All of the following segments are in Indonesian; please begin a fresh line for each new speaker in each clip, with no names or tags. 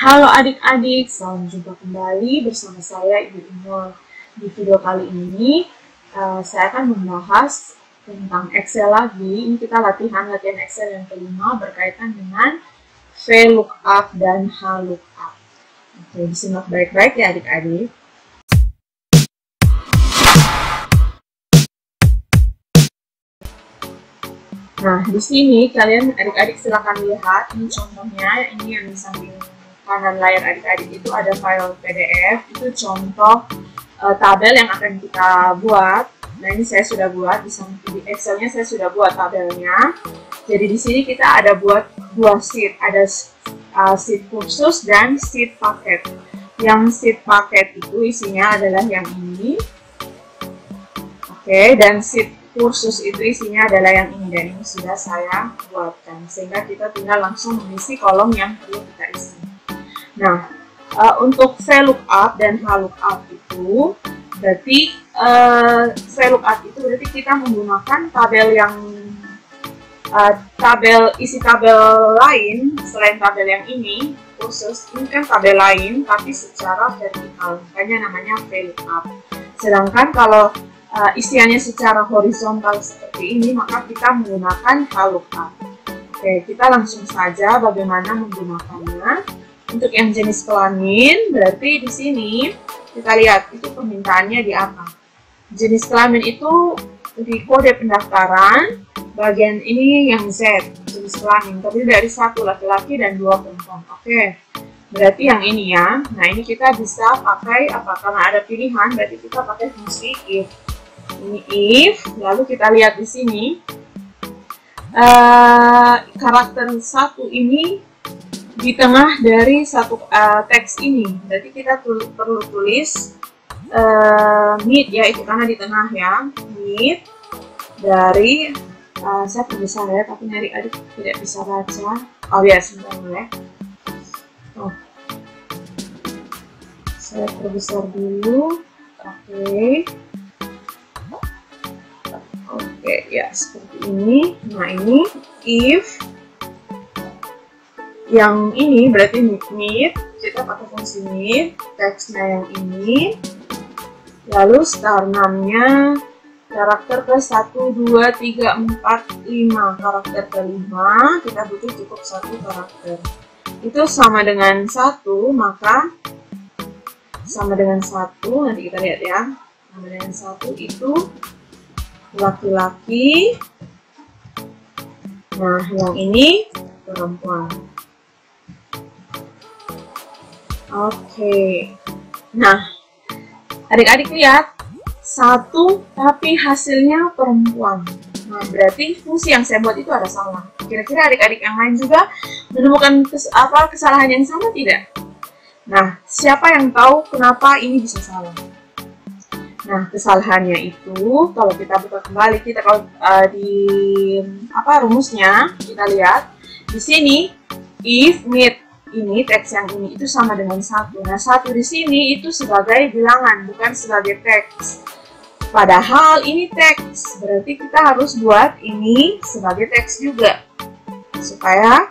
Halo adik-adik, salam jumpa kembali bersama saya Ibu Inul. Di video kali ini, saya akan membahas tentang Excel lagi. Ini kita latihan Excel yang kelima berkaitan dengan VLOOKUP dan HLOOKUP. Oke, disimak baik-baik ya adik-adik. Nah, di sini kalian adik-adik silakan lihat, ini contohnya, ini yang di samping kanan layar adik-adik itu ada file PDF, itu contoh tabel yang akan kita buat. Nah, ini saya sudah buat, di Excelnya saya sudah buat tabelnya. Jadi di sini kita ada buat dua sheet, ada sheet khusus dan sheet paket. Yang sheet paket itu isinya adalah yang ini. Oke, dan sheet kursus itu isinya adalah yang ini, dan ini sudah saya buatkan sehingga kita tinggal langsung mengisi kolom yang perlu kita isi. Nah, untuk VLOOKUP dan HLOOKUP itu berarti VLOOKUP itu berarti kita menggunakan tabel yang isi tabel lain selain tabel yang ini khusus. Ini kan tabel lain tapi secara vertikal, makanya namanya VLOOKUP. Sedangkan kalau isiannya secara horizontal seperti ini, maka kita menggunakan HLOOKUP. Oke, kita langsung saja bagaimana menggunakannya. Untuk yang jenis kelamin, berarti di sini kita lihat itu permintaannya di apa. Jenis kelamin itu di kode pendaftaran, bagian ini yang Z, jenis kelamin, terdiri dari 1 laki-laki dan 2 perempuan. Oke. Berarti yang ini ya. Nah, ini kita bisa pakai apa? Karena ada pilihan, berarti kita pakai fungsi if. Ini if, lalu kita lihat di sini karakter 1 ini di tengah dari satu teks ini. Berarti kita perlu tulis mid ya, itu karena di tengah ya. Mid dari saya perbesar ya, tapi adik-adik tidak bisa baca. Oh ya, sebentar ya. Oh, saya perbesar dulu. Oke. Oke, ya seperti ini. Nah, ini if yang ini berarti mid, kita pakai fungsi mid, teksnya yang ini, lalu star name-nya karakter ke 1, 2, 3, 4, 5, karakter ke 5, kita butuh cukup 1 karakter. Itu sama dengan 1, maka sama dengan 1, nanti kita lihat ya, sama dengan 1 itu laki-laki. Nah, yang ini perempuan. Oke. Nah, adik-adik lihat 1 tapi hasilnya perempuan. Nah, berarti fungsi yang saya buat itu ada salah. Kira-kira adik-adik yang lain juga menemukan kesalahan yang sama tidak? Nah, siapa yang tahu kenapa ini bisa salah? Nah, kesalahannya itu kalau kita buka kembali, kita kalau di rumusnya kita lihat di sini if mid ini teks yang ini itu sama dengan 1. Nah, 1 di sini itu sebagai bilangan, bukan sebagai teks. Padahal ini teks, berarti kita harus buat ini sebagai teks juga supaya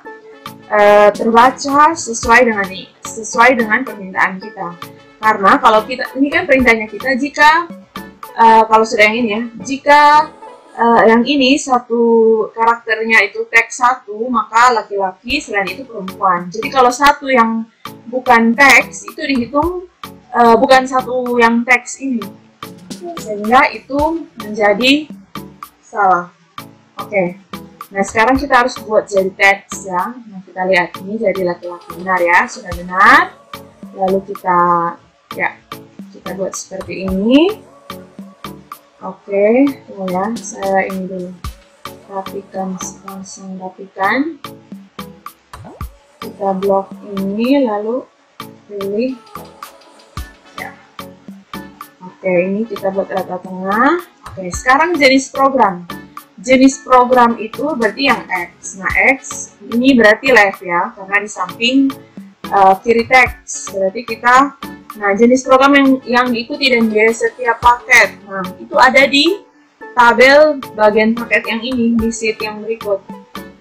terbaca sesuai dengan permintaan kita. Karena kalau kita ini kan perintahnya kita, jika kalau sudah yang ini ya, jika yang ini satu karakternya itu teks 1, maka laki-laki, selain itu perempuan. Jadi kalau 1 yang bukan teks itu dihitung bukan 1 yang teks ini, sehingga itu menjadi salah. Oke. Nah, sekarang kita harus buat jadi teks ya. Nah, kita lihat ini jadi laki-laki, benar ya, sudah benar. Lalu kita buat seperti ini. Oke, ya, saya ini dulu langsung rapikan. Kita blok ini, lalu pilih ya. Oke, ini kita buat rata tengah. Oke, sekarang jenis program. Jenis program itu berarti yang X. Nah, X ini berarti left ya, karena di samping kiri teks. Berarti kita, nah, jenis program yang diikuti dan biaya setiap paket. Nah, itu ada di tabel bagian paket yang ini, di sheet yang berikut.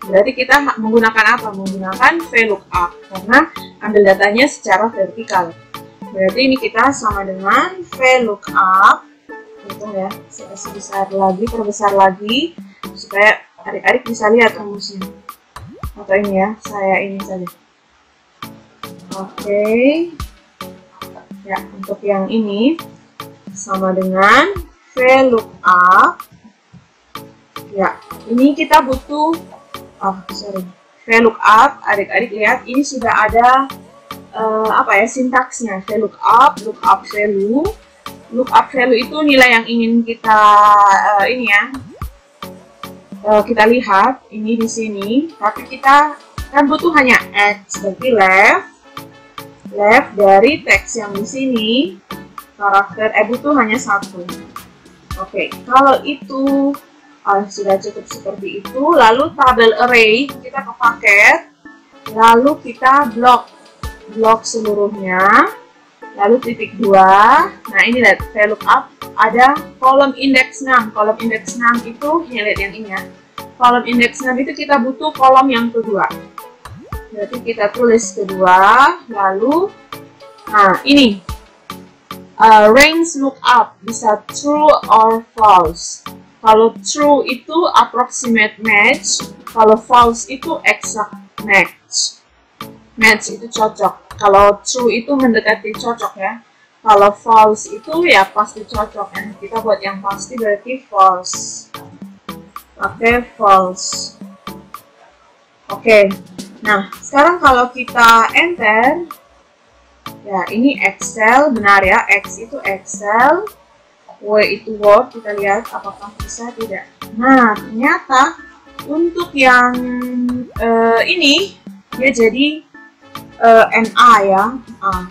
Berarti kita menggunakan apa? Menggunakan VLOOKUP karena ambil datanya secara vertikal. Berarti ini kita sama dengan VLOOKUP. Hitung ya, sebesar lagi, perbesar lagi supaya adik-adik bisa lihat rumusnya. Atau ini ya, saya ini saja. Oke. Ya, untuk yang ini sama dengan VLOOKUP. Ya, ini kita butuh VLOOKUP. Adik-adik lihat, ini sudah ada sintaksnya. VLOOKUP, lookup value. Lookup value itu nilai yang ingin kita kita lihat ini di sini. Tapi kita kan butuh hanya X, berarti left dari teks yang di sini karakter butuh hanya 1. Oke, kalau itu sudah cukup seperti itu, lalu tabel array kita ke paket, lalu kita blok seluruhnya, lalu titik 2. Nah ini lihat VLOOKUP ada kolom indeks 6. Kolom indeks 6 itu lihat yang ini ya. Kolom indeks 6 itu kita butuh kolom yang kedua. Berarti kita tulis kedua, lalu nah ini range lookup bisa true or false. Kalau true itu approximate match, kalau false itu exact match. Match itu cocok. Kalau true itu mendekati cocok ya. Kalau false itu ya pasti cocok ya. Kita buat yang pasti berarti false. Oke, false. Oke. Nah, sekarang kalau kita enter, ya ini Excel, benar ya. X itu Excel, W itu Word. Kita lihat apakah bisa tidak. Nah, ternyata untuk yang ini dia jadi NA ya.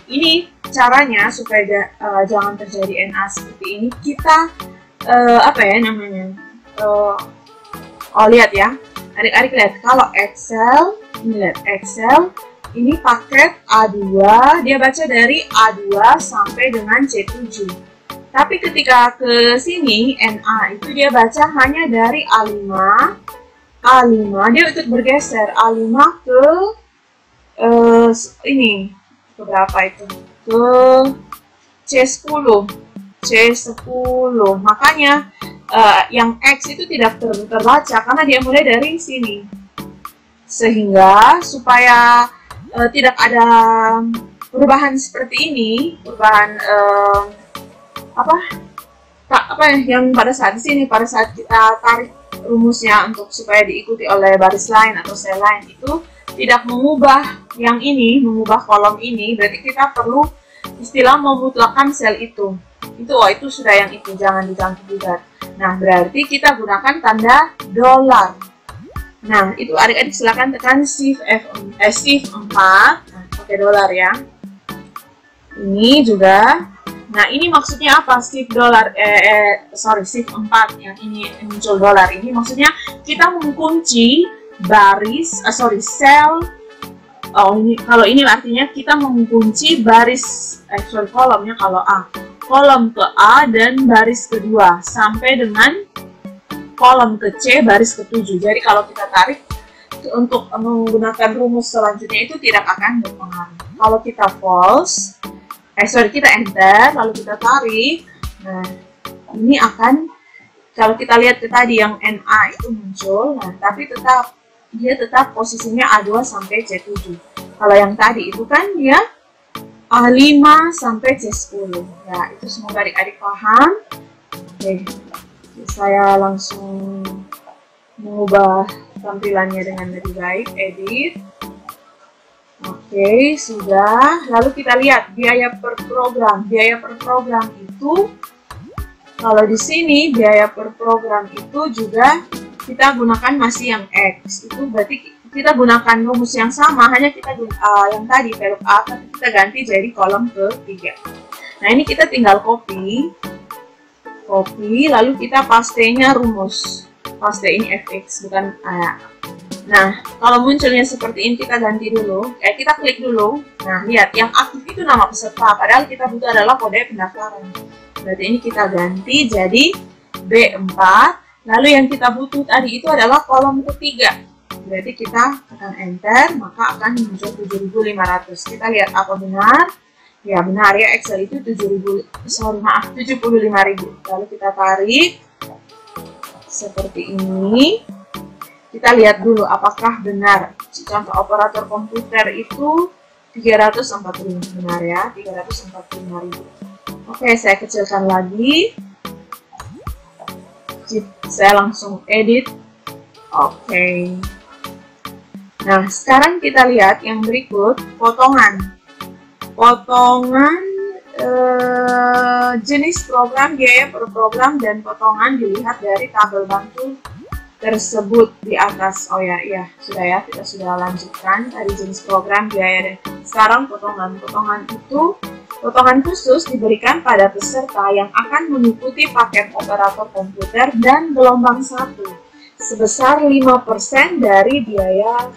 Ini caranya supaya jangan terjadi NA seperti ini. Kita lihat ya, adik-adik lihat kalau Excel, ini lihat Excel, ini paket A2, dia baca dari A2 sampai dengan C7. Tapi ketika ke sini NA itu dia baca hanya dari A5, dia ikut bergeser A5 ke ini ke berapa itu, ke C10. Makanya yang X itu tidak terbaca karena dia mulai dari sini, sehingga supaya tidak ada perubahan seperti ini, perubahan yang pada saat sini, pada saat kita tarik rumusnya untuk supaya diikuti oleh baris lain atau sel lain itu tidak mengubah yang ini, mengubah kolom ini, berarti kita perlu istilah memutlakkan sel itu. Itu sudah yang itu, jangan diganti juga. Nah, berarti kita gunakan tanda $. Nah, itu adik-adik silakan tekan shift 4, nah, pakai $, ya. Ini juga. Nah, ini maksudnya apa? Shift 4 yang ini muncul $. Ini maksudnya kita mengunci baris, sel. Kalau ini artinya kita mengunci baris, kolomnya kalau A. Kolom ke A dan baris kedua sampai dengan kolom ke C baris ke-7. Jadi kalau kita tarik untuk menggunakan rumus selanjutnya itu tidak akan berpengaruh. Kalau kita false, kita enter lalu kita tarik. Nah, ini akan, kalau kita lihat ke tadi yang NA itu muncul, nah tapi dia tetap posisinya A2 sampai C7. Kalau yang tadi itu kan dia A5 sampai C10. Ya, itu semoga adik-adik paham. Oke, saya langsung mengubah tampilannya dengan lebih baik, edit. Oke, sudah. Lalu kita lihat biaya per program. Biaya per program itu, kalau di sini biaya per program itu juga kita gunakan masih yang X. Itu berarti kita gunakan rumus yang sama, hanya kita yang tadi VLOOKUP, tapi kita ganti jadi kolom ke-3. Nah, ini kita tinggal copy, lalu kita pastenya rumus. Paste ini fx, bukan A. Nah, kalau munculnya seperti ini kita ganti dulu, kita klik dulu. Nah, lihat, yang aktif itu nama peserta, padahal kita butuh adalah kode pendaftaran. Berarti ini kita ganti jadi B4, lalu yang kita butuh tadi itu adalah kolom ke-3. Berarti kita tekan enter, maka akan muncul 7.500. Kita lihat apa benar? Ya benar ya, Excel itu 75.000. Lalu kita tarik seperti ini. Kita lihat dulu apakah benar contoh operator komputer itu 345. Benar ya, 345.000. Oke, saya kecilkan lagi. Saya langsung edit. Oke. Nah, sekarang kita lihat yang berikut, potongan. Potongan jenis program, biaya per program, dan potongan dilihat dari tabel bantu tersebut di atas. Oh ya, iya, sudah ya, kita sudah lanjutkan tadi jenis program, biaya, dan sekarang potongan. Potongan khusus diberikan pada peserta yang akan mengikuti paket operator komputer dan gelombang 1 sebesar 5% dari biaya.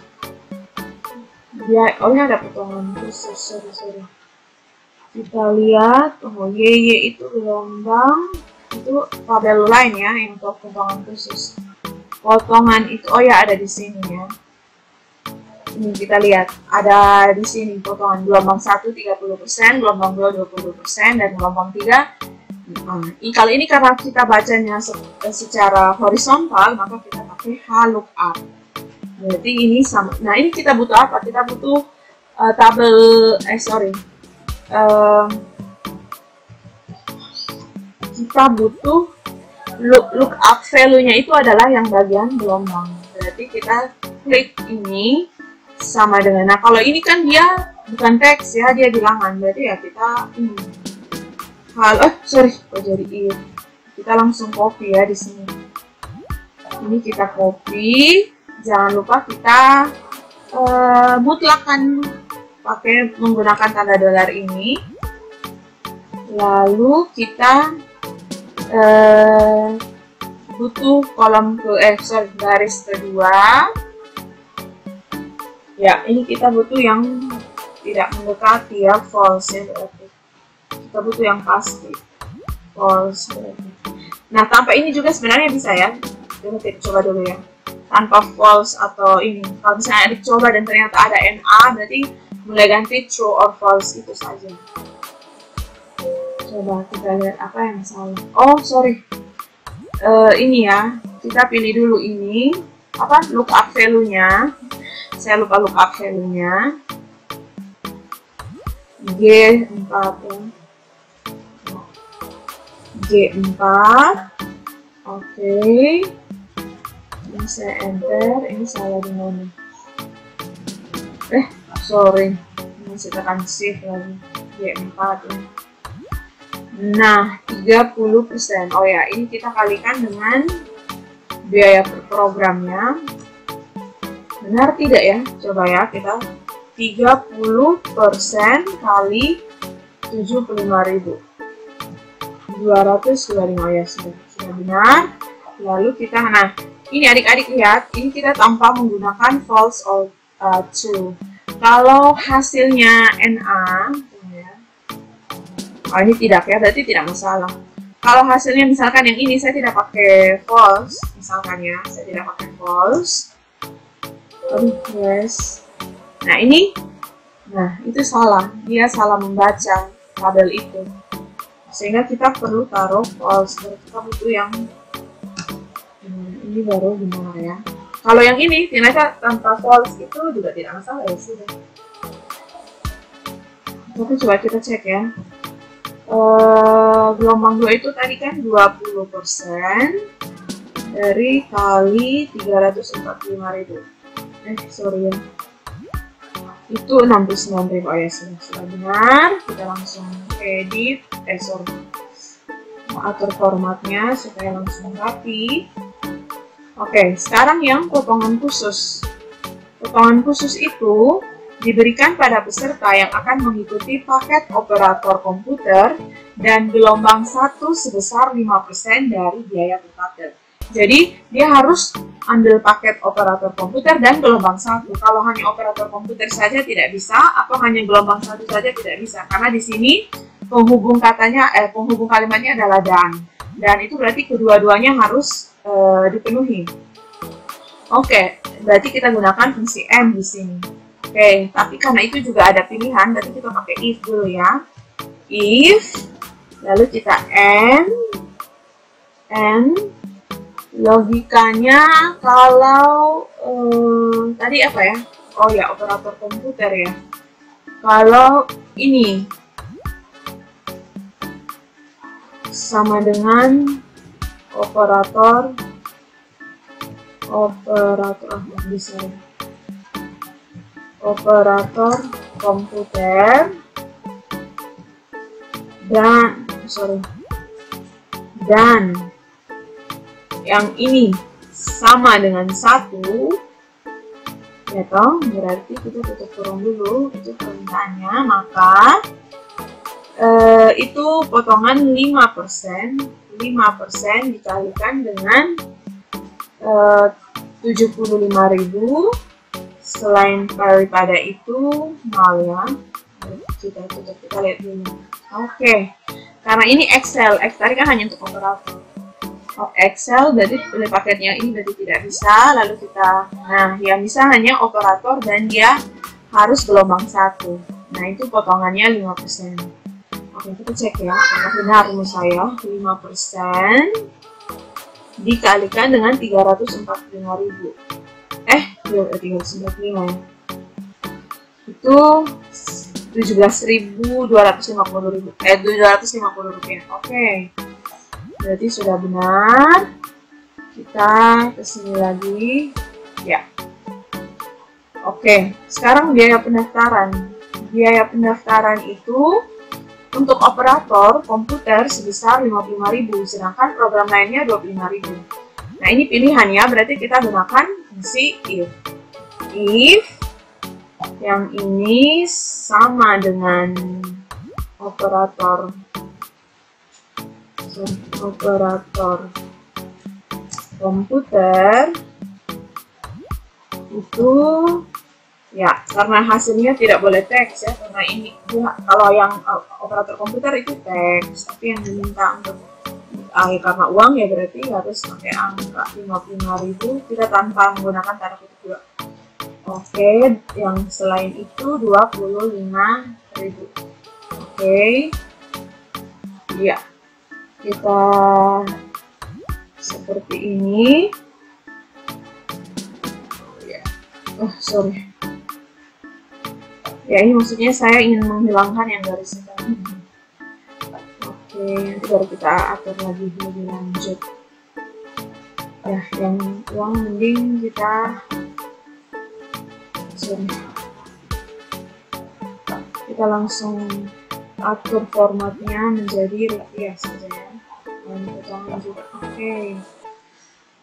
Oh ini ada potongan khusus, sorry. Kita lihat, oh YY itu gelombang, itu tabel lain ya, yang untuk potongan khusus. Potongan itu, oh ya ada di sini ya. Ini kita lihat, ada di sini potongan gelombang 1 30%, gelombang 2 20%, dan gelombang 3. Kalau ini karena kita bacanya secara horizontal, maka kita pakai HLOOKUP. Berarti ini sama. Nah ini kita butuh apa? Kita butuh kita butuh lookup value-nya itu adalah yang bagian gelombang. Berarti kita klik ini sama dengan. Nah kalau ini kan dia bukan teks ya, dia bilangan. Berarti ya kita ini. Kok jadi ini? Kita langsung copy ya di sini. Ini kita copy. Jangan lupa kita mutlakkan pakai menggunakan tanda dolar ini. Lalu kita butuh kolom garis kedua. Ya, ini kita butuh yang tidak mendekati ya, false ya berarti. Kita butuh yang pasti, false berarti. Nah, tanpa ini juga sebenarnya bisa ya. Kita coba dulu ya. Tanpa false atau ini. Kalau misalnya dicoba dan ternyata ada NA, berarti mulai ganti true or false itu saja. Coba kita lihat apa yang salah. Oh sorry, ini ya, kita pilih dulu ini apa, lookup value-nya. Saya lupa lookup value-nya. G4 ya. G4. Oke. Ini saya enter. Ini salah di mana? Sorry. Ini saya tekan shift lagi. G4 ya. Nah, 30%. Oh ya, ini kita kalikan dengan biaya per programnya. Benar tidak ya? Coba ya, kita 30% kali 75.000. 225. Oh ya, sudah benar. Lalu kita, nah, ini adik-adik lihat, ini kita tanpa menggunakan false or true. Kalau hasilnya NA, oh ini tidak ya, berarti tidak masalah. Kalau hasilnya misalkan yang ini saya tidak pakai false, misalkan ya, saya tidak pakai false. Yes. Nah ini, nah itu salah, dia salah membaca tabel itu, sehingga kita perlu taruh false. Kita butuh yang ini baru benar ya. Kalau yang ini ternyata tanpa false itu juga tidak masalah ya sudah. Tapi coba kita cek ya. Gelombang 2 itu tadi kan 20% dari kali 345.000. Sorry ya. Itu 69.000. Oh ya, sudah benar. Kita langsung edit. Atur formatnya supaya langsung rapi. Oke, sekarang yang potongan khusus. Potongan khusus itu diberikan pada peserta yang akan mengikuti paket operator komputer dan gelombang 1 sebesar 5% dari biaya per paket. Jadi, dia harus ambil paket operator komputer dan gelombang 1. Kalau hanya operator komputer saja tidak bisa, atau hanya gelombang 1 saja tidak bisa. Karena di sini penghubung kalimatnya adalah dan. Dan itu berarti kedua-duanya harus dipenuhi. Oke, berarti kita gunakan fungsi M di sini. Oke, tapi karena itu juga ada pilihan, berarti kita pakai if dulu ya. If, lalu kita and logikanya kalau tadi apa ya? Oh ya, operator komputer ya. Kalau ini sama dengan operator komputer dan yang ini sama dengan 1, ya toh, berarti kita tutup kurung dulu itu permintaannya, maka itu potongan 5% dikalikan dengan 75.000, selain daripada itu 0 ya. Kita lihat dulu. Oke, karena ini Excel tadi kan hanya untuk operator. Excel berarti pilih paketnya ini berarti tidak bisa, lalu kita, nah yang bisa hanya operator dan dia harus gelombang 1. Nah itu potongannya 5%. Oke, kita cek ya apakah benar rumus saya. 5% dikalikan dengan 345.000, 345 ya, itu 17.250 rupiah. Oke, berarti sudah benar. Kita kesini lagi ya. Oke, sekarang biaya pendaftaran itu untuk operator komputer sebesar 55.000, sedangkan program lainnya 25.000. Nah ini pilihannya, berarti kita gunakan fungsi if yang ini sama dengan operator komputer itu ya, karena hasilnya tidak boleh teks ya, karena ini kalau yang operator komputer itu teks, tapi yang diminta untuk karena uang ya berarti harus pakai angka 55.000, kita tanpa menggunakan tanda kutip juga. Oke, yang selain itu 25.000. Oke, ya, kita seperti ini. Ya, ini maksudnya saya ingin menghilangkan yang garis hitam. Oke, nanti baru kita atur lagi lebih lanjut. Ya, yang uang mending kita langsung atur formatnya menjadi rupiah saja ya. Dan potongan juga. Oke,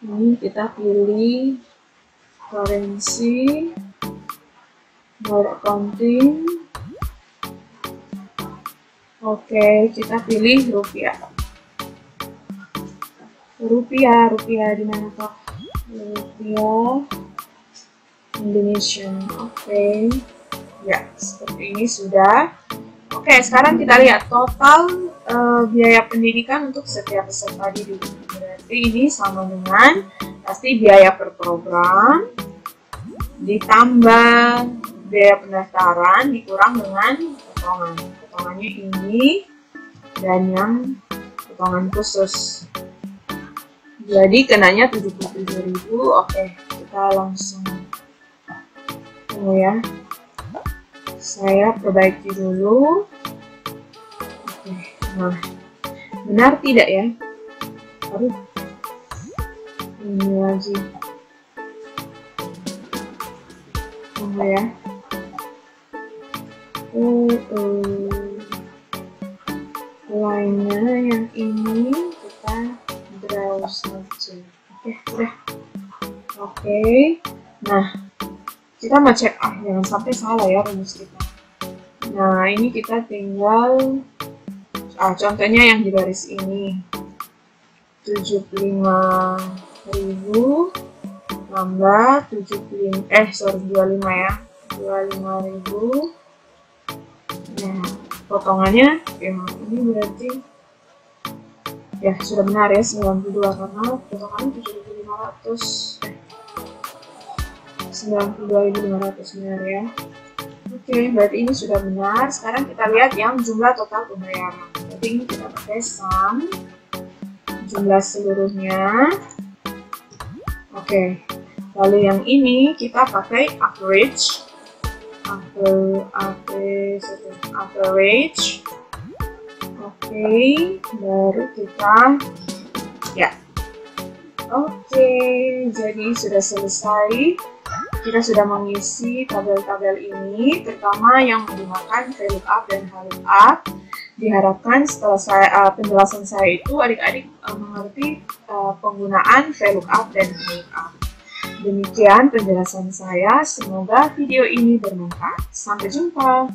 ini kita pilih currency, more accounting. Oke, kita pilih rupiah di mana kak? Rupiah Indonesia. Oke, ya seperti ini sudah. Oke, sekarang kita lihat total biaya pendidikan untuk setiap peserta didik. Berarti ini sama dengan pasti biaya per program ditambah biaya pendaftaran dikurang dengan potongannya ini dan yang potongan khusus. Jadi kenanya 77.000. Oke, kita langsung tunggu ya. Saya perbaiki dulu. Oke, nah benar tidak ya? Aduh, ini lagi. Tunggu ya. Lainnya yang ini kita browse saja. Oke, udah. Oke, nah kita mau cek jangan sampai salah ya rumus kita. Nah ini kita tinggal contohnya yang di garis ini 75.000 tambah 25 ya, 25.000. Nah potongannya ini berarti ya sudah benar ya 92 karena potongannya 7.500. 92.500 benar ya. Oke, berarti ini sudah benar. Sekarang kita lihat yang jumlah total pembayaran. Jadi ini kita pakai sum jumlah seluruhnya. Oke, lalu yang ini kita pakai average. Oke, baru kita ya. Oke, jadi sudah selesai. Kita sudah mengisi tabel-tabel ini, terutama yang menggunakan VLOOKUP dan HLOOKUP. Diharapkan setelah penjelasan saya itu adik-adik mengerti penggunaan VLOOKUP dan HLOOKUP. Demikian penjelasan saya, semoga video ini bermanfaat. Sampai jumpa!